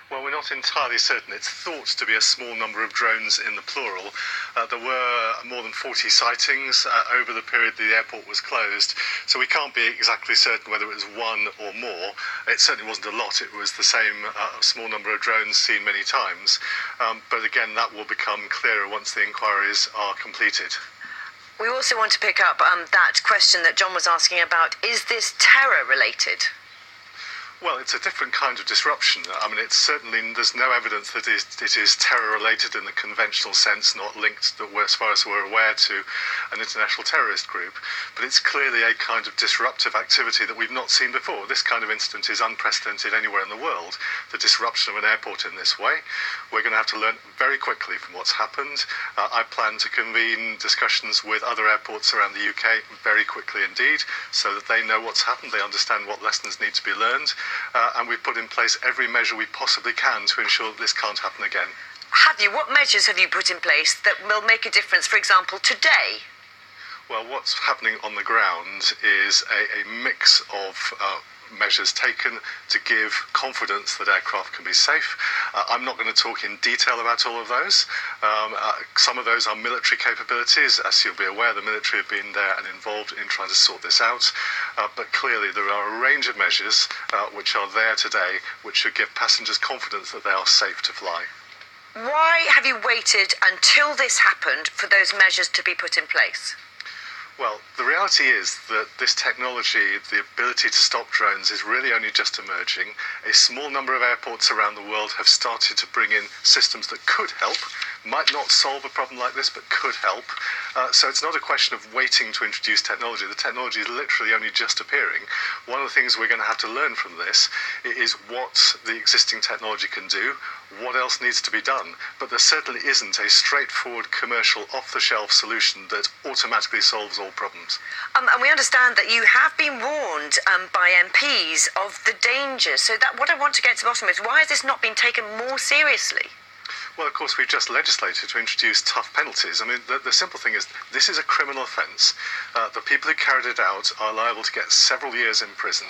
Well, we're not entirely certain. It's thought to be a small number of drones in the plural. There were more than 40 sightings over the period the airport was closed, so we can't be exactly certain whether it was one or more. It certainly wasn't a lot. It was the same small number of drones seen many times. But again, that will become clearer once the inquiries are completed. We also want to pick up that question that John was asking about. Is this terror related? Well, it's a different kind of disruption. I mean, there's no evidence that it is terror-related in the conventional sense, not linked, as far as we're aware, to an international terrorist group. But it's clearly a kind of disruptive activity that we've not seen before. This kind of incident is unprecedented anywhere in the world, the disruption of an airport in this way. We're going to have to learn very quickly from what's happened. I plan to convene discussions with other airports around the UK very quickly indeed, so that they know what's happened, they understand what lessons need to be learned. And we've put in place every measure we possibly can to ensure that this can't happen again. Have you? What measures have you put in place that will make a difference, for example, today? Well, what's happening on the ground is a mix of measures taken to give confidence that aircraft can be safe. I'm not going to talk in detail about all of those. Some of those are military capabilities. As you'll be aware, the military have been there and involved in trying to sort this out. But clearly there are a range of measures which are there today which should give passengers confidence that they are safe to fly. Why have you waited until this happened for those measures to be put in place? Well, the reality is that this technology, the ability to stop drones, is really only just emerging. A small number of airports around the world have started to bring in systems that could help, might not solve a problem like this, but could help. So it's not a question of waiting to introduce technology. The technology is literally only just appearing. One of the things we're going to have to learn from this is what the existing technology can do, what else needs to be done. But there certainly isn't a straightforward commercial off-the-shelf solution that automatically solves all problems. And we understand that you have been warned by MPs of the dangers. So that what I want to get to the bottom is, why has this not been taken more seriously? Well, of course, we've just legislated to introduce tough penalties. I mean, the simple thing is, this is a criminal offence. The people who carried it out are liable to get several years in prison.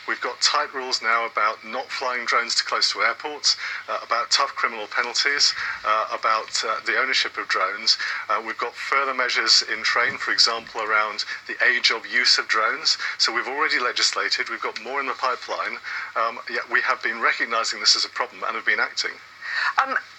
We've got tight rules now about not flying drones too close to airports, about tough criminal penalties, about the ownership of drones. We've got further measures in train, for example, around the age of use of drones. So we've already legislated. We've got more in the pipeline. Yet we have been recognising this as a problem and have been acting.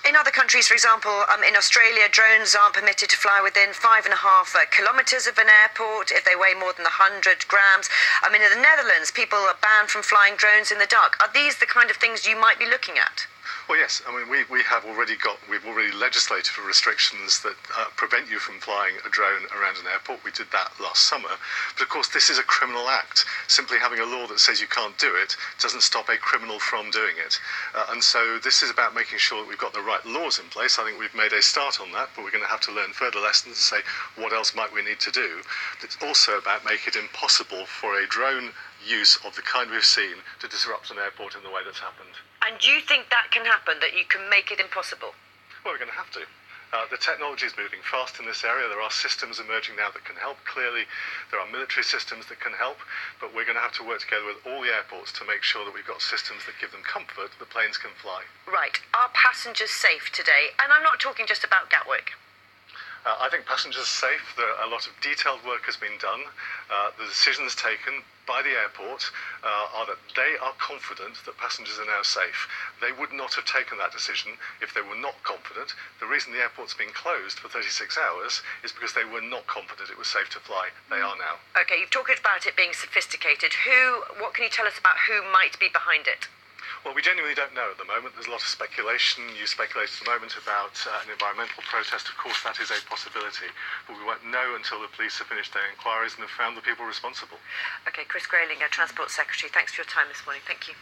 In other countries, for example, in Australia, drones aren't permitted to fly within 5.5 kilometres of an airport if they weigh more than 100 grams. In the Netherlands, people are banned from flying drones in the dark. Are these the kind of things you might be looking at? Well, yes. We've already legislated for restrictions that prevent you from flying a drone around an airport. We did that last summer. But of course, this is a criminal act. Simply having a law that says you can't do it doesn't stop a criminal from doing it. And so this is about making sure that we've got the right laws in place. I think we've made a start on that, but we're going to have to learn further lessons and say, what else might we need to do? But it's also about making it impossible for a drone use of the kind we've seen to disrupt an airport in the way that's happened. And do you think that can happen, that you can make it impossible? Well, we're going to have to. The technology is moving fast in this area. There are systems emerging now that can help. Clearly, there are military systems that can help, but we're going to have to work together with all the airports to make sure that we've got systems that give them comfort that planes can fly. Right. Are passengers safe today? And I'm not talking just about Gatwick. I think passengers are safe. A lot of detailed work has been done. The decisions taken by the airport are that they are confident that passengers are now safe. They would not have taken that decision if they were not confident. The reason the airport's been closed for 36 hours is because they were not confident it was safe to fly. They are now. Okay, you've talked about it being sophisticated. What can you tell us about who might be behind it? Well, we genuinely don't know at the moment. There's a lot of speculation. You speculate at the moment about an environmental protest. Of course, that is a possibility. But we won't know until the police have finished their inquiries and have found the people responsible. Okay, Chris Grayling, Transport Secretary, thanks for your time this morning. Thank you.